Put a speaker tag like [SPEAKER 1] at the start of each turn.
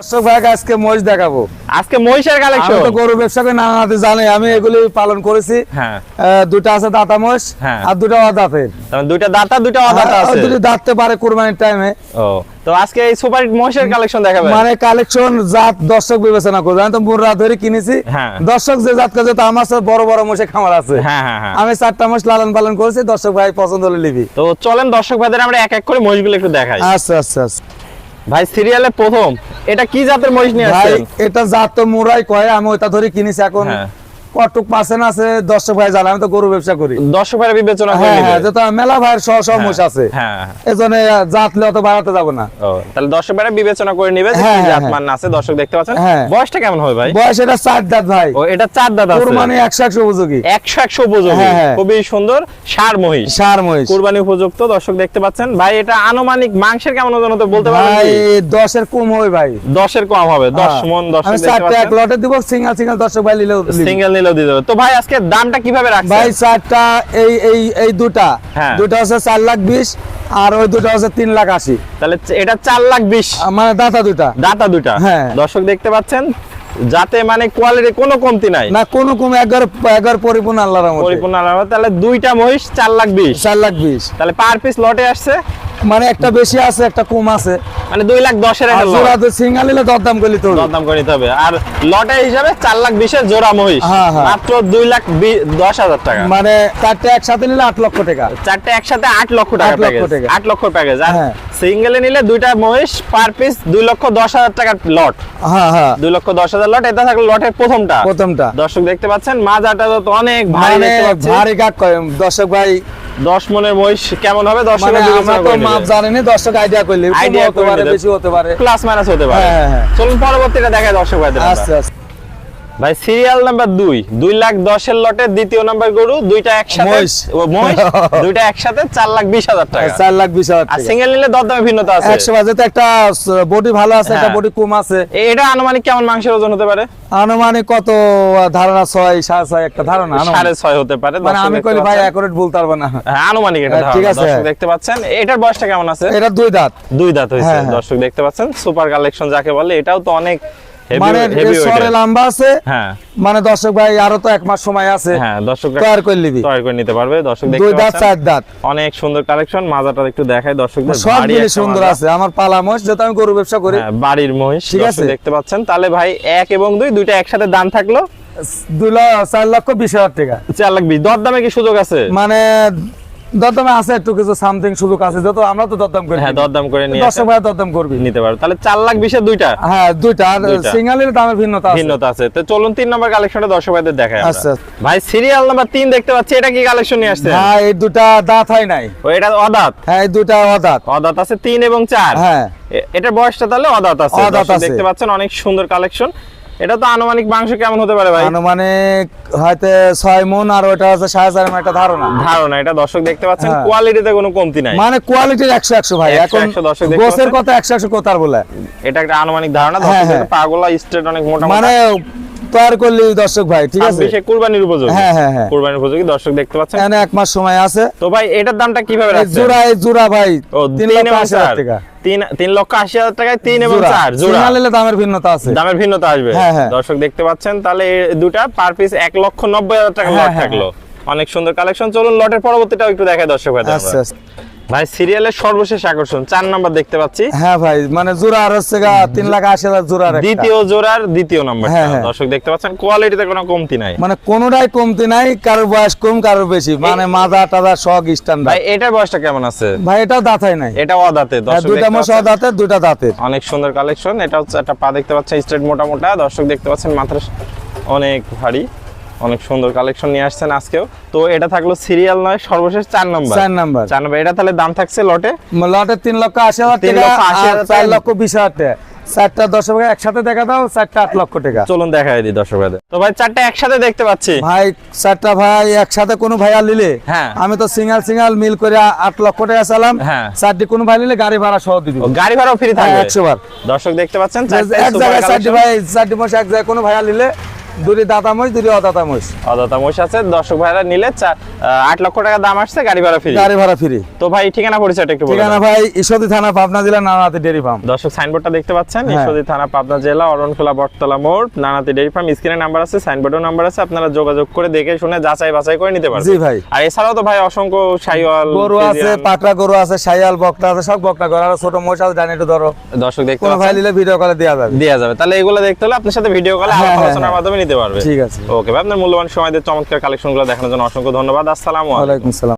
[SPEAKER 1] দর্শক ভাই আজকে মহিষ দেখাবো।
[SPEAKER 2] আজকে মহিষের কালেকশন।
[SPEAKER 1] আমি তো গরু ব্যবসা করে নানাতে জানি, আমি এগুলি পালন করেছি।
[SPEAKER 2] হ্যাঁ,
[SPEAKER 1] দুটো আছে দাতা মহিষ আর দুটো অদাঁতের।
[SPEAKER 2] দুইটা দাতা দুইটা অদাতা আছে।
[SPEAKER 1] দুটো দাঁততে পারে কুরবানির টাইমে।
[SPEAKER 2] ও তো আজকে এই সুপার হিট মহিষের কালেকশন দেখাবেন?
[SPEAKER 1] মানে কালেকশন জাত দর্শক বিবেচনা করবে। আমি তো মুররা ধরে কিনেছি। দর্শক যে জাত কাজে, তো আমার সাথে বড় বড় মহিষে খামার আছে। আমি 4টা মহিষ লালন পালন করেছি, দর্শক ভাই পছন্দ হলে নিবি।
[SPEAKER 2] তো চলেন দর্শক ভাইদের আমরা এক এক করে মহিষগুলো একটু দেখাই।
[SPEAKER 1] আচ্ছা আচ্ছা আচ্ছা
[SPEAKER 2] ভাই সিরিয়ালে প্রথম এটা কি জাতের মহিষ নিয়ে আসছেন?
[SPEAKER 1] এটা জাত তো মুরাই কয়, আমি ওটা ধরে কিনেছি। এখন কতটুক পার্সেন্ট আছে দর্শক ভাই জানে, আমি তো গরু ব্যবসা করি।
[SPEAKER 2] দর্শক ভাই বিবেচনা করে নেবে।
[SPEAKER 1] হ্যাঁ, যত মেলা ভাইয়ের সহ মহিষ আছে।
[SPEAKER 2] হ্যাঁ,
[SPEAKER 1] এজন্য জাতলে অত বাড়াতে যাব না।
[SPEAKER 2] ও তাহলে দর্শক ভাই বিবেচনা করে নেবে যে কি জাত মান আছে। দর্শক দেখতে পাচ্ছেন বয়সটা কেমন হবে ভাই?
[SPEAKER 1] বয়স এটা 4 দাঁত ভাই।
[SPEAKER 2] ও এটা 4 দাঁত আছে।
[SPEAKER 1] কুরবানি 100 উপযোগী।
[SPEAKER 2] 100 উপযোগী। খুবই সুন্দর ষাঁড় মহিষ।
[SPEAKER 1] ষাঁড় মহিষ
[SPEAKER 2] কুরবানি উপযুক্ত। দর্শক দেখতে পাচ্ছেন ভাই, এটা আনুমানিক মাংসের কেমন ওজন হতে বলতে পারবেন
[SPEAKER 1] ভাই?
[SPEAKER 2] কি
[SPEAKER 1] 10 এর কম হবে ভাই।
[SPEAKER 2] 10 এর কম হবে। 10 মণ। দর্শক দেখতে পাচ্ছেন।
[SPEAKER 1] আমি 4টা এক লটে দিব, সিঙ্গেল সিঙ্গেল দর্শক ভাই নিলেও
[SPEAKER 2] সিঙ্গেল নিলেও দিয়ে দেব। তো ভাই আজকে দামটা কিভাবে রাখছেন?
[SPEAKER 1] ভাই 4টা এই দুটা হচ্ছে 4,20,000 আর ওই দুটো হচ্ছে 3,80,000।
[SPEAKER 2] তাহলে এটা 4,20,000
[SPEAKER 1] মানে দাতা দুটা। হ্যাঁ,
[SPEAKER 2] দর্শক দেখতে পাচ্ছেন যাতে মানে কোয়ালিটি কোনো কমতি নাই
[SPEAKER 1] না, কোনো কম। একবার পরিপূর্ণ আল্লাহর রহমতে।
[SPEAKER 2] পরিপূর্ণ আল্লাহর রহমতে। তাহলে দুইটা মহিষ 4,20,000। তাহলে পার পিস লটে আসছে
[SPEAKER 1] মানে একটা বেশি আছে, একটা কম আছে।
[SPEAKER 2] মানে 2,10,000 এর
[SPEAKER 1] জোড়া তো সিঙ্গেল নিলে দরদাম করে
[SPEAKER 2] নিতে হবে। আর লটে হিসাবে 4,20,000 এর জোড়া মহিষ মাত্র 2,10,000 টাকা।
[SPEAKER 1] মানে 4টা একসাথে নিলে 8 লক্ষ টাকা।
[SPEAKER 2] 4টা একসাথে 8 লক্ষ টাকা প্যাকেজ। 8 লক্ষ প্যাকেজ। আর সিঙ্গেলে নিলে দুইটা মহিষ পার পিস 2,10,000 টাকা লট। 2,10,000 লট। এটা থাকলো লটের প্রথমটা। দর্শক দেখতে পাচ্ছেন মাজাটা তো অনেক ভারী দেখতে পাচ্ছেন।
[SPEAKER 1] ভারী কাট কয় দর্শক ভাই।
[SPEAKER 2] 10 মনের মহিষ কেমন হবে? দর্শক
[SPEAKER 1] আমরা তো মাপ জানি না, দর্শক আইডিয়া করলে হতে পারে, বেশি হতে পারে,
[SPEAKER 2] প্লাস মাইনাস হতে পারে। চলুন পরবর্তীটা দেখাই দর্শক ভাইদের।
[SPEAKER 1] আচ্ছা আচ্ছা
[SPEAKER 2] ভাই সিরিয়াল নাম্বার 2,10,000 এর লটের দ্বিতীয় নাম্বার গরু। দুইটা একসাথে মহিষ দুইটা একসাথে 4,20,000 টাকা।
[SPEAKER 1] 4,20,000 টাকা।
[SPEAKER 2] আর সিঙ্গেল নিলে দরদামে ভিন্নতা আছে।
[SPEAKER 1] 100 বাজেতে একটা বডি ভালো আছে, একটা বডি কম আছে।
[SPEAKER 2] এটা আনুমানিক কেমন মাংসের ওজন হতে পারে?
[SPEAKER 1] আনুমানিক কত ধারণা? 6 6.5 একটা ধারণা
[SPEAKER 2] 6.5 হতে পারে।
[SPEAKER 1] মানে আমি কইলে ভাই একুরেট বলতে পারবো না।
[SPEAKER 2] হ্যাঁ, আনুমানিক এটা ধারণা।
[SPEAKER 1] ঠিক আছে,
[SPEAKER 2] দর্শক দেখতে পাচ্ছেন এটার বয়সটা কেমন আছে?
[SPEAKER 1] এটা 2 দাঁত।
[SPEAKER 2] 2 দাঁত হইছে। দর্শক দেখতে পাচ্ছেন সুপার কালেকশন যাকে বলে। এটাও তো অনেক
[SPEAKER 1] মানে সরে লম্বা আছে। মানে দর্শক ভাই আরো তো 1 মাস সময় আছে।
[SPEAKER 2] দর্শক
[SPEAKER 1] তৈরি করে নিবি,
[SPEAKER 2] তৈরি করে নিতে পারবে। দর্শক দেখতে
[SPEAKER 1] 2 দাঁত 4 দাঁত।
[SPEAKER 2] অনেক সুন্দর কালেকশন। মাজাটা একটু দেখাই দর্শকদের।
[SPEAKER 1] সব মিলে সুন্দর আছে। আমার পালা মহিষ, যেটা আমি গরু ব্যবসা করি।
[SPEAKER 2] বাড়ির মহিষ। দর্শক দেখতে পাচ্ছেন। তাহলে ভাই 1 এবং 2 দুইটা একসাথে দাম থাকলো
[SPEAKER 1] 4,20,000 টাকা।
[SPEAKER 2] 4,20,000। দরদামে কি সুযোগ আছে?
[SPEAKER 1] মানে দরদামে আছে একটু কিছু সামথিং সুযোগ আছে, যত আমরা তো দরদাম করি।
[SPEAKER 2] দরদাম করে নিয়ে
[SPEAKER 1] দর্শক ভাই দরদাম করবি,
[SPEAKER 2] নিতে পারবে। তাহলে 4,20,000 এর দুইটা।
[SPEAKER 1] দুইটা। আর সিঙ্গেলের দামের ভিন্নতা আছে।
[SPEAKER 2] তো চলুন 3 নম্বর কালেকশনটা দর্শক ভাইদের দেখাই আমরা।
[SPEAKER 1] আচ্ছা
[SPEAKER 2] ভাই সিরিয়াল নাম্বার 3 দেখতে পাচ্ছি। এটা কি কালেকশন নিয়ে আসছে?
[SPEAKER 1] হ্যাঁ, এই দুটা দাঁত হয় নাই।
[SPEAKER 2] ও এটা অদাঁত।
[SPEAKER 1] হ্যাঁ, এই দুটা অদাঁত
[SPEAKER 2] আছে 3 এবং 4।
[SPEAKER 1] হ্যাঁ,
[SPEAKER 2] এটার বয়সটা তাহলে অদাঁত আছে। দর্শক দেখতে পাচ্ছেন অনেক সুন্দর কালেকশন। এটা তো আনুমানিক মাংস কেমন হতে পারে ভাই?
[SPEAKER 1] আনুমানিক হয়তো 6 মণ। আর ওটা হচ্ছে 6,500 একটা ধারণা।
[SPEAKER 2] এটা দর্শক দেখতে পাচ্ছেন কোয়ালিটিতে কোনো কমতি নাই।
[SPEAKER 1] মানে কোয়ালিটির 100 ভাই। এখন গোছের কথা 100 কথা বলে।
[SPEAKER 2] এটা একটা আনুমানিক ধারণা। দর্শক পাগলা স্ট্রেট অনেক মোটা
[SPEAKER 1] মানে তৈরি করলি দর্শক ভাই। ঠিক আছে,
[SPEAKER 2] বেশি কুরবানির উপযোগী। হ্যাঁ, কুরবানির উপযোগী। দর্শক দেখতে পাচ্ছেন
[SPEAKER 1] এখানে 1 মাস সময় আছে।
[SPEAKER 2] তো ভাই এটার দামটা কিভাবে রাখছেন?
[SPEAKER 1] জোড়া ভাই
[SPEAKER 2] 3,80,000 টাকা। 3,80,000 টাকায় 3 এবং 4 জোড়া।
[SPEAKER 1] সিঙ্গেলে দামের ভিন্নতা আছে।
[SPEAKER 2] দামের ভিন্নতা আসবে। দর্শক দেখতে পাচ্ছেন। তাহলে দুটা পার পিস 1,90,000 টাকা লট থাকলো। অনেক সুন্দর কালেকশন। চলুন লটের পরবর্তীটাও একটু দেখাই দর্শক ভাই।
[SPEAKER 1] আচ্ছা
[SPEAKER 2] ভাই সিরিয়ালের সর্বশেষ আকর্ষণ 4 নাম্বার দেখতে পাচ্ছি।
[SPEAKER 1] হ্যাঁ ভাই, মানে জোড়া আর হচ্ছে 3,80,000 জোড়া।
[SPEAKER 2] দ্বিতীয় জোড়ার দ্বিতীয় নাম্বার। দর্শক দেখতে পাচ্ছেন কোয়ালিটিতে কোনো কমতি নাই।
[SPEAKER 1] মানে কোনোটাই কমতি নাই। কারোর বয়স কম, কারোর বেশি। মানে মাজা টাজা সব স্ট্যান্ডার্ড।
[SPEAKER 2] ভাই এটার বয়সটা কেমন আছে?
[SPEAKER 1] ভাই এটাও দাঁতাই নাই।
[SPEAKER 2] এটা অদাঁতে। দর্শক
[SPEAKER 1] দুইটা মশ অদাঁতে, দুইটা দাঁতের।
[SPEAKER 2] অনেক সুন্দর কালেকশন। এটা হচ্ছে একটা পা দেখতে পাচ্ছেন স্ট্রেট মোটা মোটা। দর্শক দেখতে পাচ্ছেন মাথা অনেক ভারী। অনেক সুন্দর কালেকশন নিয়ে আসছেন আজকেও। তো এটা থাকলো সিরিয়াল নয়, সর্বশেষ 4 নাম্বার।
[SPEAKER 1] 4 নাম্বার।
[SPEAKER 2] এটা তাহলে দাম থাকছে লটে
[SPEAKER 1] 3,80,000 টাকা, 4,20,000 টাকা। 4টা দর্শক একসাথে দেখা দাও, 4টা 8 লক্ষ টাকা।
[SPEAKER 2] চলুন দেখাই দিই দর্শক ভাই। তো ভাই 4টা একসাথে দেখতে পাচ্ছি
[SPEAKER 1] ভাই। 4টা ভাই একসাথে কোনো ভাইয়া নিলে, আমি তো সিঙ্গেল মিল করে 8 লক্ষ টাকা চালাম। 4টি কোনো ভাই নিলে গাড়ি ভাড়া সহ দিয়ে দিব।
[SPEAKER 2] গাড়ি ভাড়াও ফ্রি থাকবে
[SPEAKER 1] 100 বার।
[SPEAKER 2] দর্শক দেখতে পাচ্ছেন
[SPEAKER 1] এক জায়গায় 4টি ভাই, 4টি মাস এক জায়গায় কোনো ভাইয়া নিলে দুটি দাতা মহিষ, দুটি অদাতা মহিষ।
[SPEAKER 2] অদাতা মহিষ আছে, দর্শক ভাইরা নিলে 8 লক্ষ টাকা দাম আসছে, গাড়ি ভাড়া ফ্রি।
[SPEAKER 1] গাড়ি ভাড়া ফ্রি।
[SPEAKER 2] তো ভাই ঠিকানা পরিচয়টা একটু বলুন।
[SPEAKER 1] ঠিকানা ভাই ঈশ্বরদী থানা, পাবনা জেলা, নানাহাটি ডেইরি ফার্ম।
[SPEAKER 2] দর্শক সাইনবোর্ডটা দেখতে পাচ্ছেন, ঈশ্বরদী থানা, পাবনা জেলা, অরণখোলা বটতলা মোড়, নানাহাটি ডেইরি ফার্ম। স্ক্রিনে নাম্বার আছে, সাইনবোর্ডেও নাম্বার আছে, আপনারা যোগাযোগ করে দেখে শুনে যাচাই বাছাই করে নিতে পারবেন।
[SPEAKER 1] জি ভাই।
[SPEAKER 2] আর এছাড়াও তো ভাই অসংখ্য শাইওয়াল
[SPEAKER 1] গরু আছে, পাকড়া গরু আছে, শাইওয়াল বকটা আছে, সব বকটা গরু, আর ছোট মহিষ আছে, জানি একটু ধরো।
[SPEAKER 2] দর্শক দেখতে
[SPEAKER 1] কোন ভাই নিলে ভিডিও কলে দেওয়া যাবে।
[SPEAKER 2] তাহলে এগুলো দেখতে হলে আপনার সাথে ভিডিও কলে আলোচনার মাধ্যমে নিতে পারবে।
[SPEAKER 1] ঠিক আছে।
[SPEAKER 2] ওকে ভাই, আপনার মূল্যবান সময় দিয়ে চমৎকার কালেকশনগুলো দেখানোর জন্য অসংখ্য ধন্যবাদ। আসসালামু আলাইকুম।
[SPEAKER 1] ওয়ালাইকুম আসসালাম।